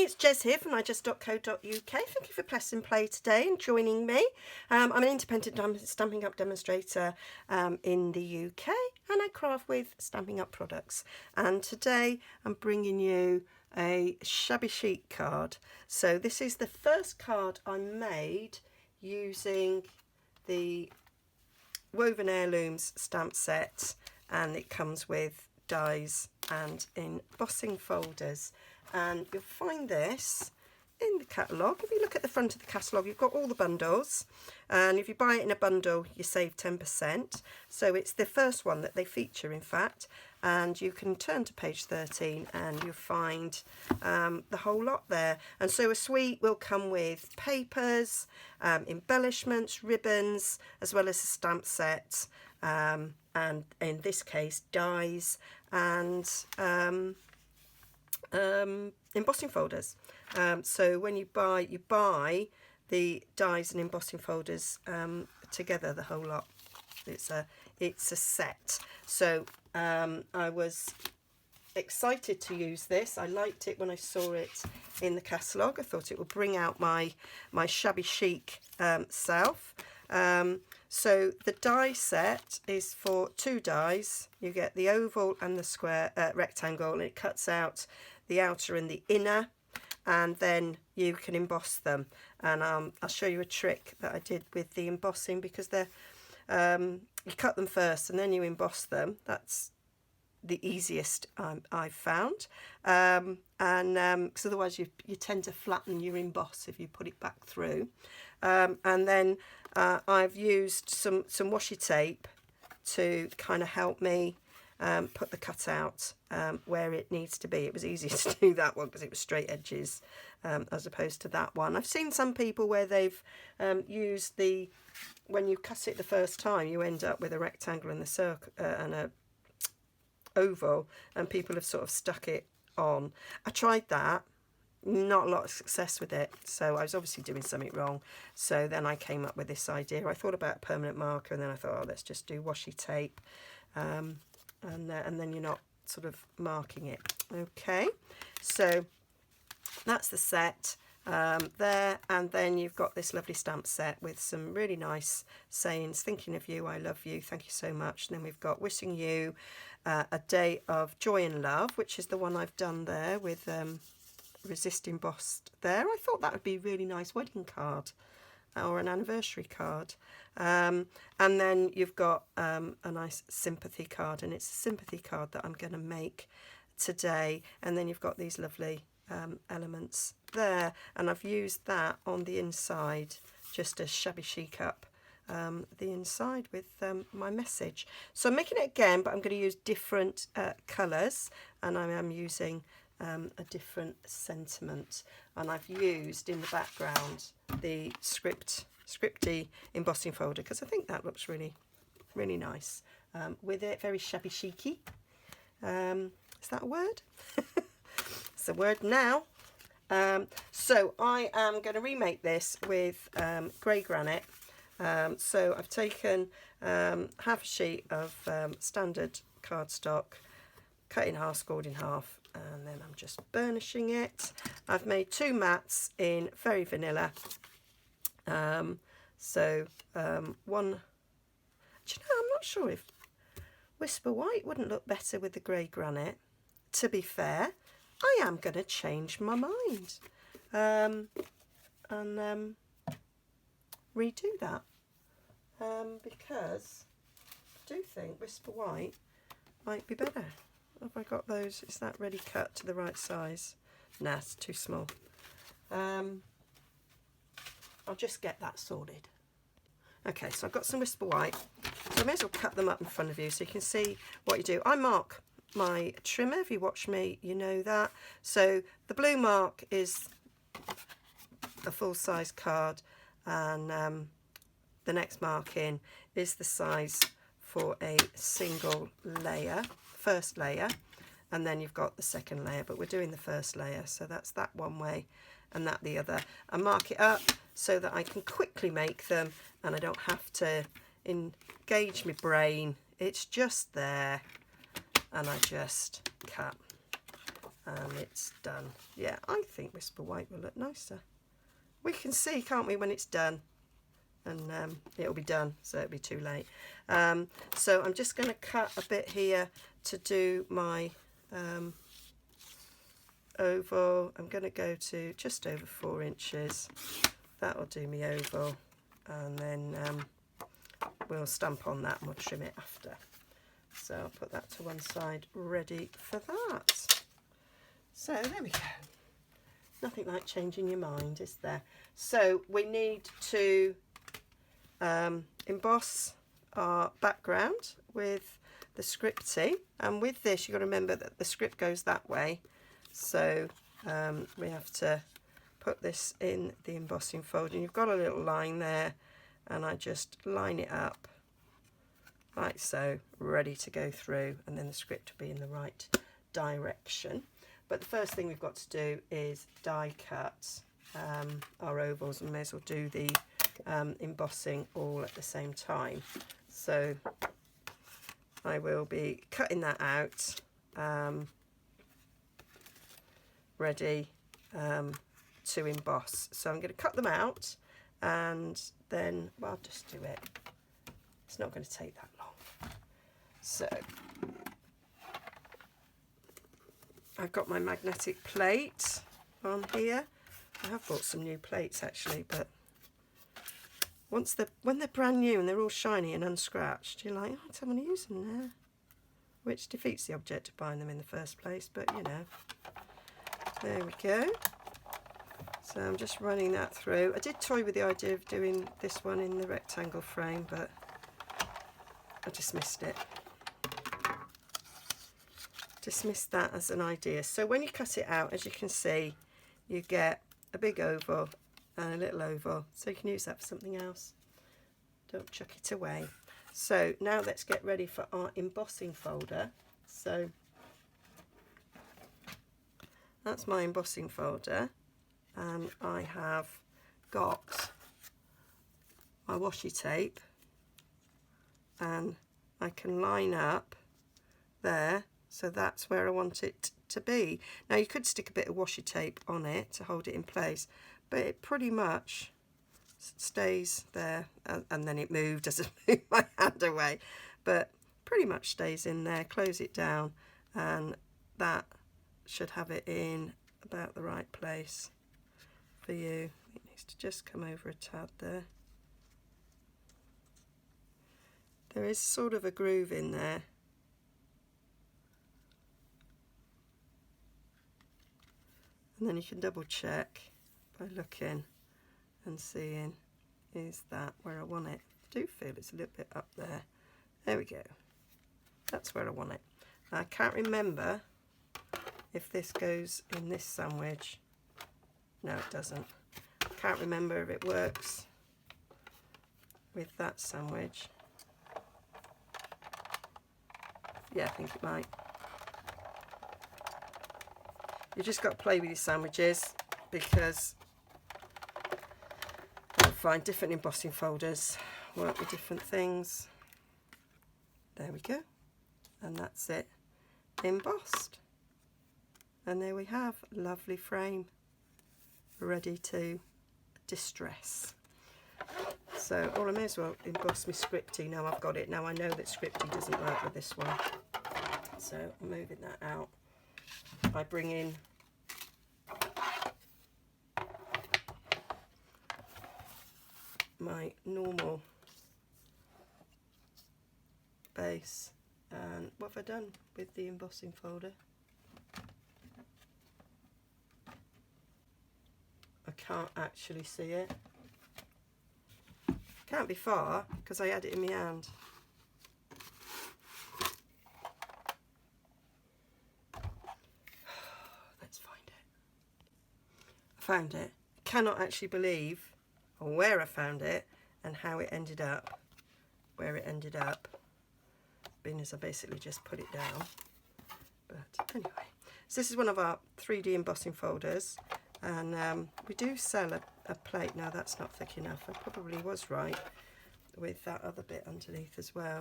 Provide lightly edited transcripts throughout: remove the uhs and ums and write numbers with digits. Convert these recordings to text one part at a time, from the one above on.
it's Jez here from Nigezza.co.uk. Thank you for pressing play today and joining me. I'm an independent Stampin' Up demonstrator in the UK, and I craft with Stampin' Up products. And today I'm bringing you a Shabby Chic card. So this is the first card I made using the Woven Heirlooms stamp set, and it comes with dies and embossing folders. And you'll find this in the catalogue. If you look at the front of the catalogue, you've got all the bundles, and if you buy it in a bundle you save 10%. So it's the first one that they feature, in fact, and you can turn to page 13 and you'll find the whole lot there. And so a suite will come with papers, embellishments, ribbons, as well as a stamp set, and in this case dies and embossing folders. So when you buy the dies and embossing folders together, the whole lot. It's a set. So I was excited to use this. I liked it when I saw it in the catalogue. I thought it would bring out my Shabby Chic self. So the die set is for 2 dies. You get the oval and the square rectangle, and it cuts out the outer and the inner, and then you can emboss them. And I'll show you a trick that I did with the embossing, because they're you cut them first and then you emboss them. That's the easiest I've found, because otherwise you tend to flatten your emboss if you put it back through. And then I've used some washi tape to kind of help me put the cutout where it needs to be. It was easier to do that one because it was straight edges as opposed to that one. I've seen some people where they've used when you cut it the first time, you end up with a rectangle and the circle and a oval, and people have sort of stuck it on. I tried that, not a lot of success with it, so I was obviously doing something wrong. So then I came up with this idea. I thought about a permanent marker, and then I thought, oh, let's just do washi tape, and then you're not sort of marking it. Okay, so that's the set there, and then you've got this lovely stamp set with some really nice sayings: thinking of you, I love you, thank you so much. And then we've got wishing you a day of joy and love, which is the one I've done there with resist embossed there. I thought that would be a really nice wedding card or an anniversary card. And then you've got a nice sympathy card, and it's a sympathy card that I'm going to make today. And then you've got these lovely elements there, and I've used that on the inside just to shabby chic up the inside with my message. So I'm making it again, but I'm going to use different colours, and I am using a different sentiment. And I've used in the background the scripty embossing folder, because I think that looks really, really nice with it. Very shabby chicy. Is that a word? It's a word now. So I am going to remake this with grey granite. So I've taken half a sheet of standard cardstock, cut in half, scored in half, and then I'm just burnishing it. I've made 2 mats in very vanilla. One, do you know, I'm not sure if Whisper White wouldn't look better with the grey granite. To be fair, I am going to change my mind and redo that, because I do think Whisper White might be better. Have I got those? Is that ready cut to the right size? Nah, it's too small. I'll just get that sorted. Okay, so I've got some Whisper White, so I may as well cut them up in front of you so you can see what you do. I mark my trimmer. If you watch me, you know that. So the blue mark is a full-size card, and the next marking is the size for a single layer, first layer, and then you've got the second layer, but we're doing the first layer, so that's that one way and that the other. I mark it up so that I can quickly make them and I don't have to engage my brain. It's just there, and I just cut. and it's done. Yeah, I think Whisper White will look nicer. We can see, can't we, when it's done? And it'll be done, so it'll be too late. So I'm just going to cut a bit here to do my oval. I'm going to go to just over 4 inches. That'll do me oval, and then we'll stamp on that and we'll trim it after. So I'll put that to one side, ready for that. So there we go. Nothing like changing your mind, is there? So we need to emboss our background with the scripty, and with this you've got to remember that the script goes that way, so we have to put this in the embossing folder, and you've got a little line there, and I just line it up like so, ready to go through, and then the script will be in the right direction. But the first thing we've got to do is die cut our ovals, and may as well do the embossing all at the same time. So I will be cutting that out, ready to emboss. So I'm going to cut them out, and then, well, I'll just do it. It's not going to take that long. So I've got my magnetic plate on here. I have bought some new plates actually, but when they're brand new and they're all shiny and unscratched, you're like, oh, I don't want to use them now, which defeats the object of buying them in the first place. But you know, there we go. So I'm just running that through. I did toy with the idea of doing this one in the rectangle frame, but I dismissed it. Dismissed that as an idea. So when you cut it out, as you can see, you get a big oval and a little oval, so you can use that for something else. Don't chuck it away. So now let's get ready for our embossing folder. So that's my embossing folder, and I have got my washi tape, and I can line up there, so that's where I want it to be. Now you could stick a bit of washi tape on it to hold it in place, but it pretty much stays there, and then it moved as I moved my hand away, but pretty much stays in there. Close it down, and that should have it in about the right place for you. It needs to just come over a tad there. There is sort of a groove in there. And then you can double check by looking and seeing, is that where I want it? I do feel it's a little bit up there. There we go. That's where I want it. Now, I can't remember if this goes in this sandwich. No, it doesn't. I can't remember if it works with that sandwich. Yeah, I think it might. You just got to play with your sandwiches, because you'll find different embossing folders work with different things. There we go, and that's it, embossed. And there we have a lovely frame ready to distress. So, I may as well emboss my scripty now I've got it. Now I know that scripty doesn't work with this one, so I'm moving that out by bringing my normal base. And what have I done with the embossing folder? I can't actually see it. Can't be far because I had it in my hand. Let's find it. I found it. I cannot actually believe where I found it and how it ended up where it ended up, being as I basically just put it down. But anyway, so this is one of our 3D embossing folders, and we do sell a plate. Now that's not thick enough. I probably was right with that other bit underneath as well,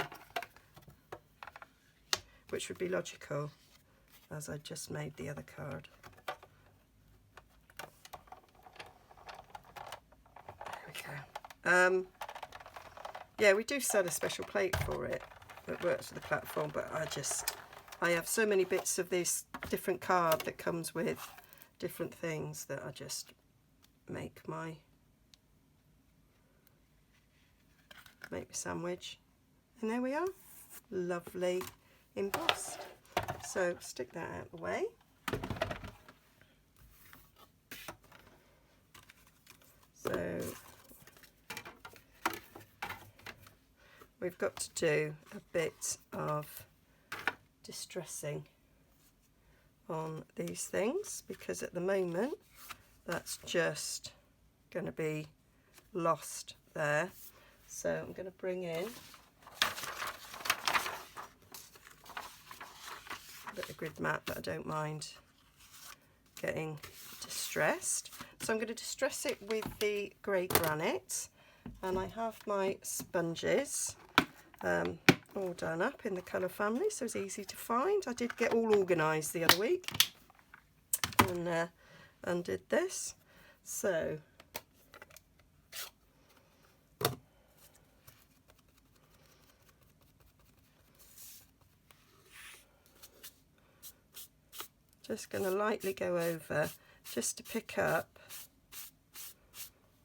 which would be logical. as I just made the other card. There we go. Yeah, we do sell a special plate for it that works for the platform, but I have so many bits of this different card that comes with different things that I just make my sandwich. And there we are, lovely embossed. So stick that out of the way. So we've got to do a bit of distressing on these things, because at the moment that's just going to be lost there. So I'm going to bring in a bit of grid mat that I don't mind getting distressed. So I'm going to distress it with the grey granite, and I have my sponges all done up in the colour family, so it's easy to find. I did get all organised the other week and undid this. So just going to lightly go over just to pick up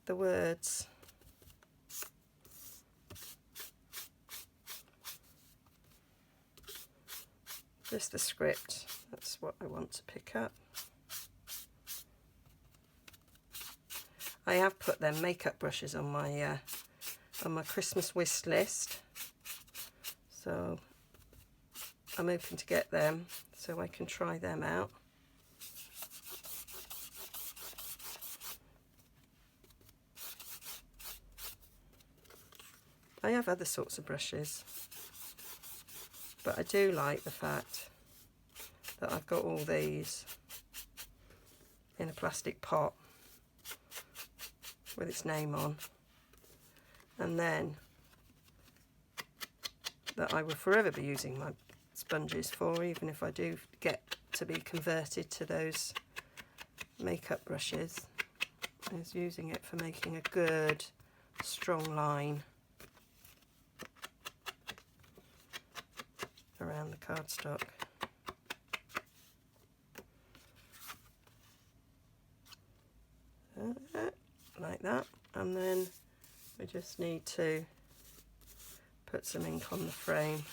the words. Just the script, that's what I want to pick up. I have put them makeup brushes on my Christmas wish list, so I'm hoping to get them so I can try them out. I have other sorts of brushes, but I do like the fact that I've got all these in a plastic pot with its name on, and then that I will forever be using my sponges for, even if I do get to be converted to those makeup brushes, is using it for making a good strong line around the cardstock. Like that, and then we just need to put some ink on the frame.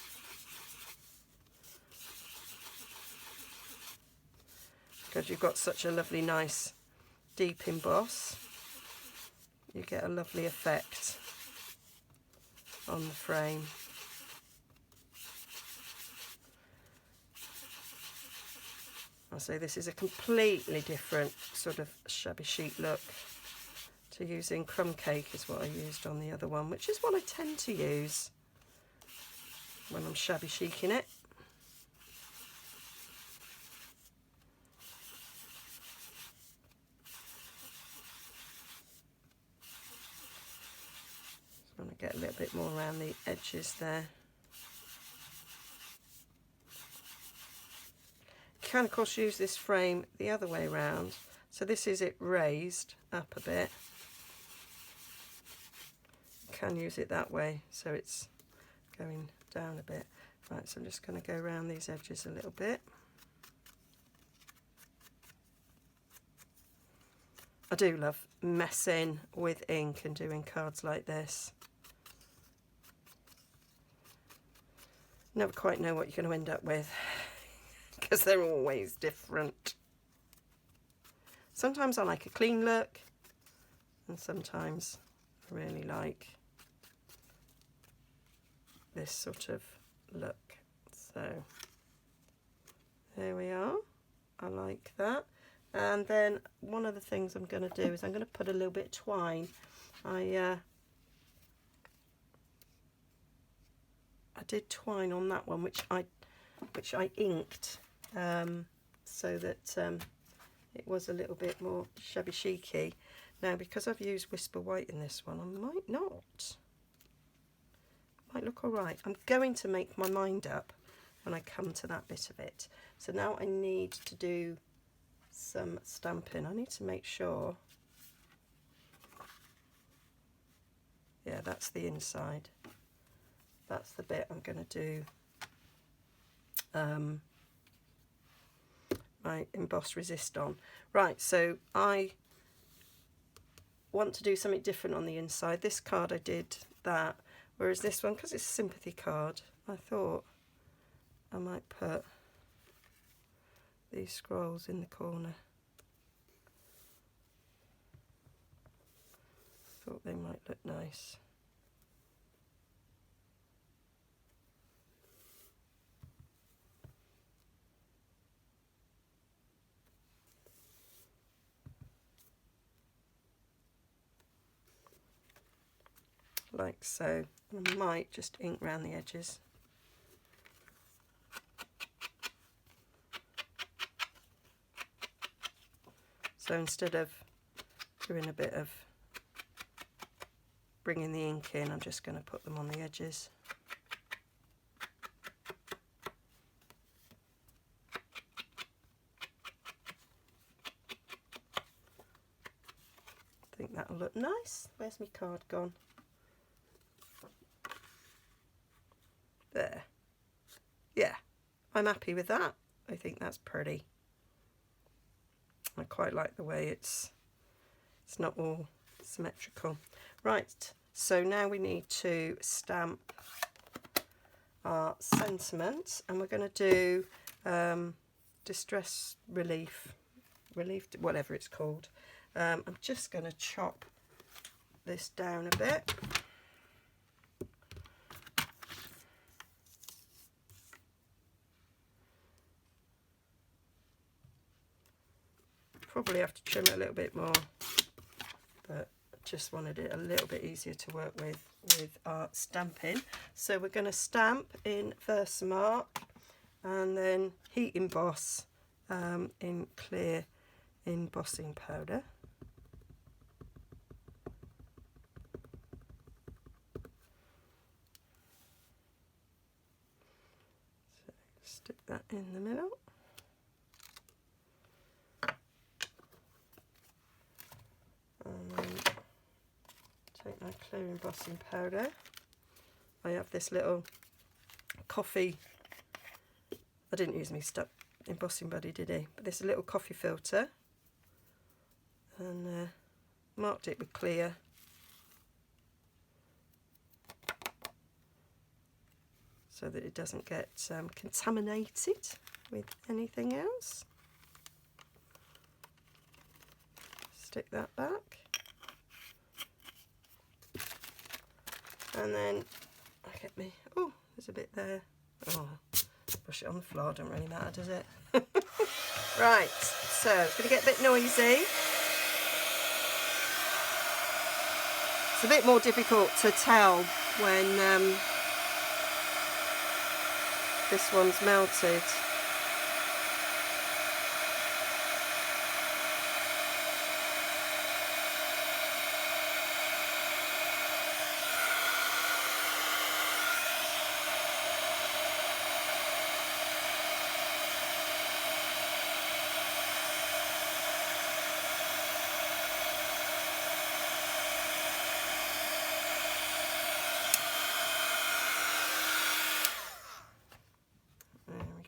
Because you've got such a lovely nice deep emboss, you get a lovely effect on the frame. I'll say this is a completely different sort of shabby chic look to using crumb cake, is what I used on the other one, which is what I tend to use when I'm shabby chic in it. Just want to get a little bit more around the edges there. You can of course use this frame the other way around, so this is it raised up a bit. You can use it that way, so it's going down a bit. Right, so I'm just going to go around these edges a little bit. I do love messing with ink and doing cards like this. Never quite know what you're going to end up with, because they're always different. Sometimes I like a clean look, and sometimes I really like this sort of look. So there we are. I like that. And then one of the things I'm going to do is I'm going to put a little bit of twine. I did twine on that one, which I inked, so that it was a little bit more shabby chicy. Now, because I've used Whisper White in this one, I might not. Might look all right. I'm going to make my mind up when I come to that bit of it. So now I need to do some stamping. I need to make sure, yeah, that's the inside. That's the bit I'm going to do my emboss resist on. Right, so I want to do something different on the inside. This card I did that, whereas this one, because it's a sympathy card, I thought I might put these scrolls in the corner. Thought they might look nice. Like so. And I might just ink around the edges. So instead of doing a bit of bringing the ink in, I'm just going to put them on the edges. I think that'll look nice. Where's my card gone? There. Yeah, I'm happy with that. I think that's pretty. I quite like the way it's not all symmetrical. Right, so now we need to stamp our sentiment, and we're going to do distress relief, whatever it's called. I'm just going to chop this down a bit. Probably have to trim it a little bit more, but I just wanted it a little bit easier to work with our stamping. So we're going to stamp in Versamark and then heat emboss in clear embossing powder. So stick that in the middle. And then take my clear embossing powder. I have this little coffee, I didn't use my embossing buddy, did he? But this little coffee filter, and marked it with clear. So that it doesn't get contaminated with anything else. Stick that back, and then I get me, oh, there's a bit there. Oh, brush it on the floor, don't really matter, does it? Right, so it's going to get a bit noisy. It's a bit more difficult to tell when this one's melted.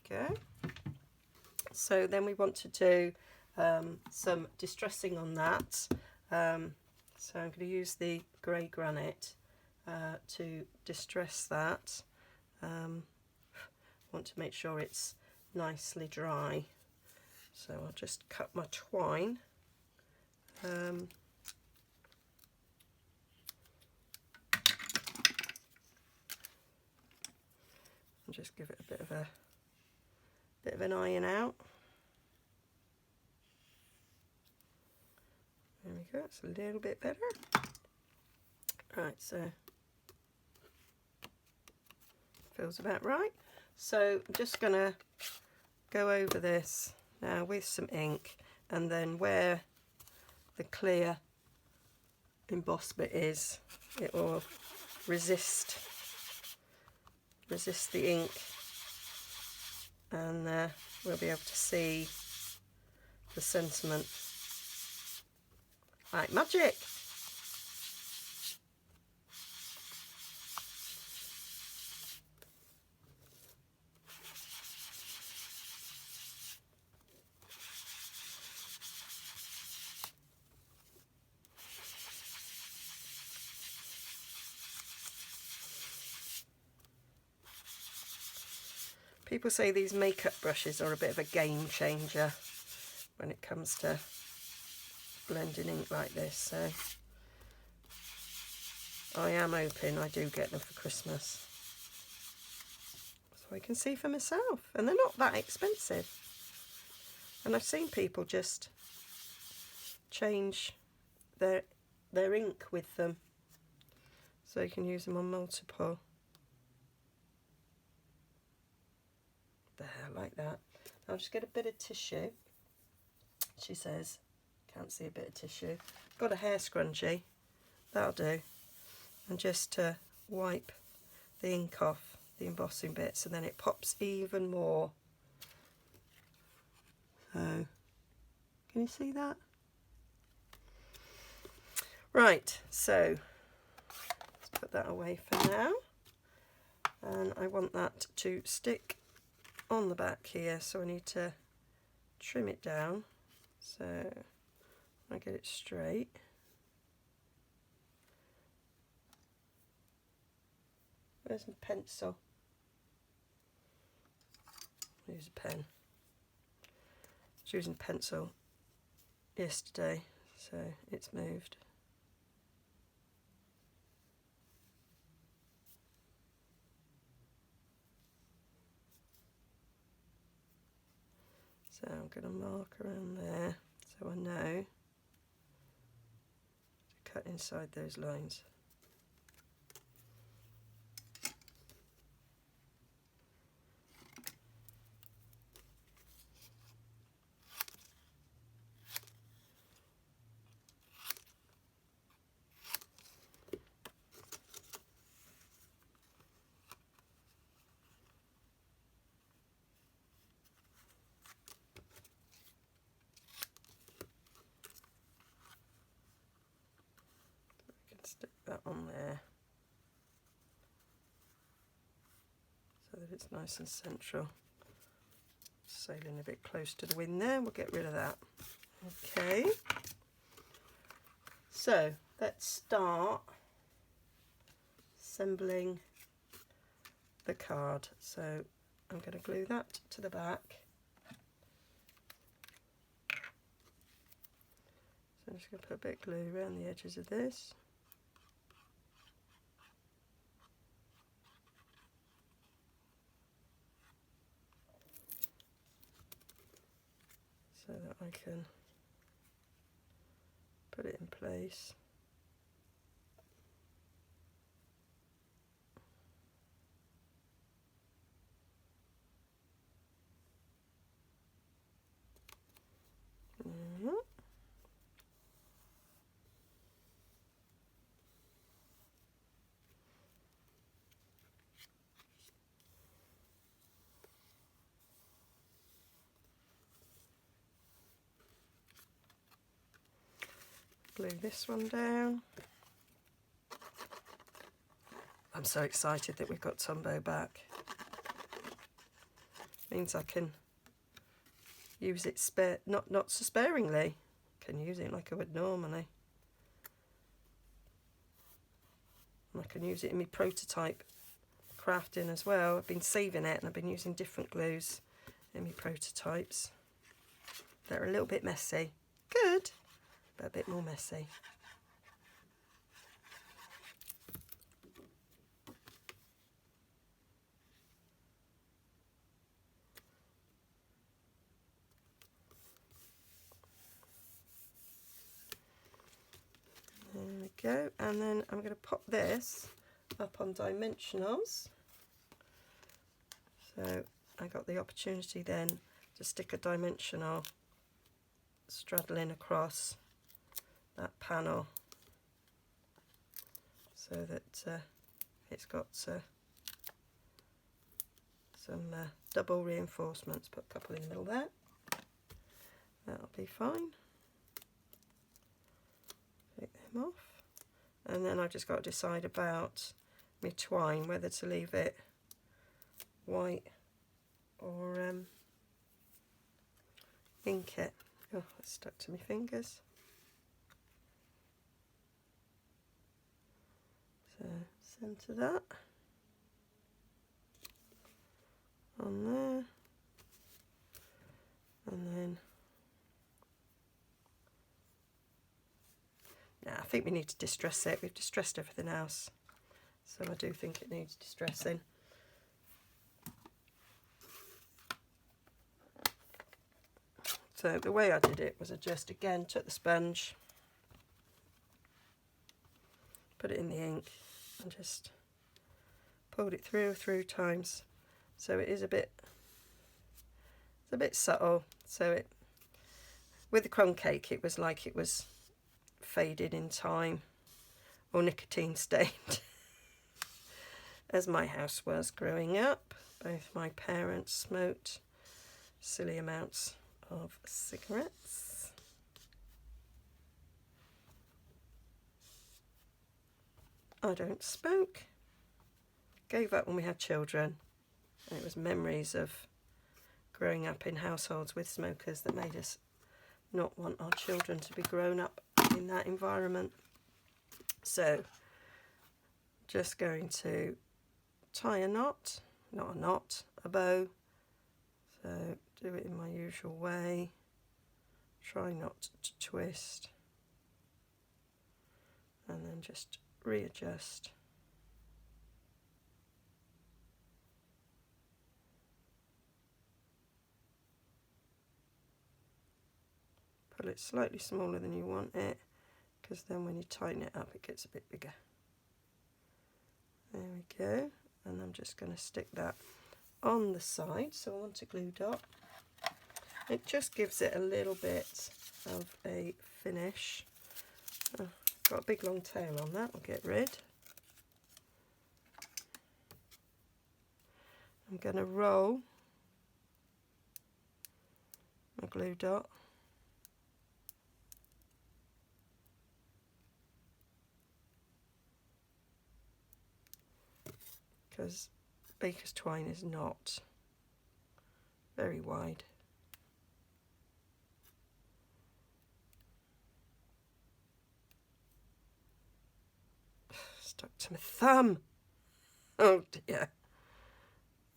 Go. So then we want to do some distressing on that. So I'm going to use the grey granite to distress that. Want to make sure it's nicely dry. So I'll just cut my twine. And just give it a bit of an iron out. There we go, it's a little bit better. Right, so feels about right. So I'm just gonna go over this now with some ink, and then where the clear emboss bit is, it will resist the ink and we'll be able to see the sentiment. Like magic! People say these makeup brushes are a bit of a game changer when it comes to blending ink like this, so I am hoping I do get them for Christmas, so I can see for myself. And they're not that expensive, and I've seen people just change their ink with them, so you can use them on multiple. There, like that. I'll just get a bit of tissue. She says, can't see a bit of tissue. Got a hair scrunchie, that'll do. And just to wipe the ink off the embossing bits, and then it pops even more. So, can you see that? Right, so let's put that away for now. And I want that to stick on the back here, so I need to trim it down so I get it straight. Where's my pencil? I'll use a pen. I was using pencil yesterday, so it's moved. So I'm going to mark around there so I know to cut inside those lines. Stick that on there so that it's nice and central. Sailing a bit close to the wind there, we'll get rid of that. Okay, so let's start assembling the card. So I'm going to glue that to the back. So I'm just going to put a bit of glue around the edges of this. So that I can put it in place. Glue this one down. I'm so excited that we've got Tombow back. Means I can use it not so sparingly. Can use it like I would normally. And I can use it in my prototype crafting as well. I've been saving it and I've been using different glues in my prototypes. They're a little bit messy. Good, but a bit more messy. There we go, and then I'm going to pop this up on dimensionals. So I got the opportunity then to stick a dimensional straddling across that panel so that it's got some double reinforcements. Put a couple in the middle there. That'll be fine. Take them off. And then I've just got to decide about my twine, whether to leave it white or ink it. Oh, it's stuck to my fingers. So centre that on there, and then I think we need to distress it. We've distressed everything else, so I do think it needs distressing. So the way I did it was I just again took the sponge, put it in the ink, and just pulled it through times. So it is a bit subtle. So it, with the crumb cake, it was like it was faded in time or nicotine stained, as my house was growing up. Both my parents smoked silly amounts of cigarettes. I don't smoke. Gave up when we had children. And it was memories of growing up in households with smokers that made us not want our children to be grown up in that environment. So just going to tie a knot, not a knot, a bow. So do it in my usual way. Try not to twist. And then just readjust. Pull it slightly smaller than you want it, because then when you tighten it up it gets a bit bigger. There we go. And I'm just going to stick that on the side. So I want a glue dot. It just gives it a little bit of a finish. Oh, got a big long tail on that, we'll get rid. I'm going to roll my glue dot. Because baker's twine is not very wide. Stuck to my thumb. Oh dear.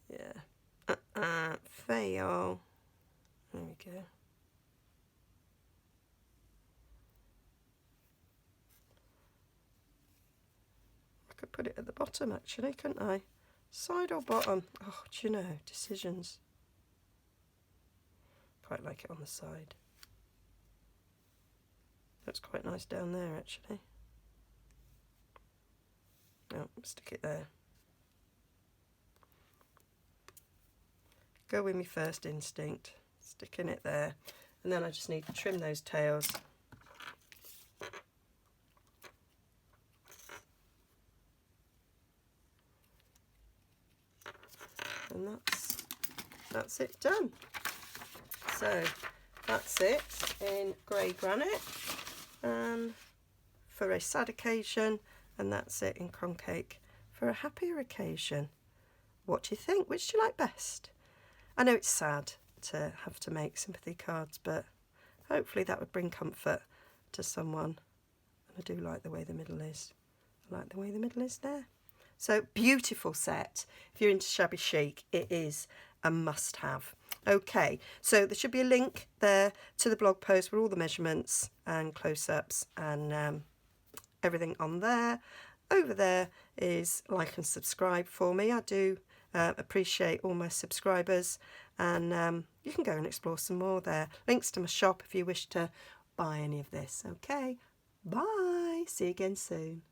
Yeah. Fail. There we go. I could put it at the bottom actually, couldn't I? Side or bottom? Oh, do you know, decisions. Quite like it on the side. Looks quite nice down there actually. No, stick it there. Go with my first instinct, sticking it there, and then I just need to trim those tails. And that's it done. So that's it in grey granite for a sad occasion, and that's it in crumb cake for a happier occasion. What do you think? Which do you like best? I know it's sad to have to make sympathy cards, but hopefully that would bring comfort to someone. And I do like the way the middle is. I like the way the middle is there. So beautiful set. If you're into Shabby Chic, it is a must-have. Okay, so there should be a link there to the blog post with all the measurements and close-ups and everything on there. Over there is like and subscribe for me. I do appreciate all my subscribers, and you can go and explore some more there. Links to my shop if you wish to buy any of this. Okay, bye. See you again soon.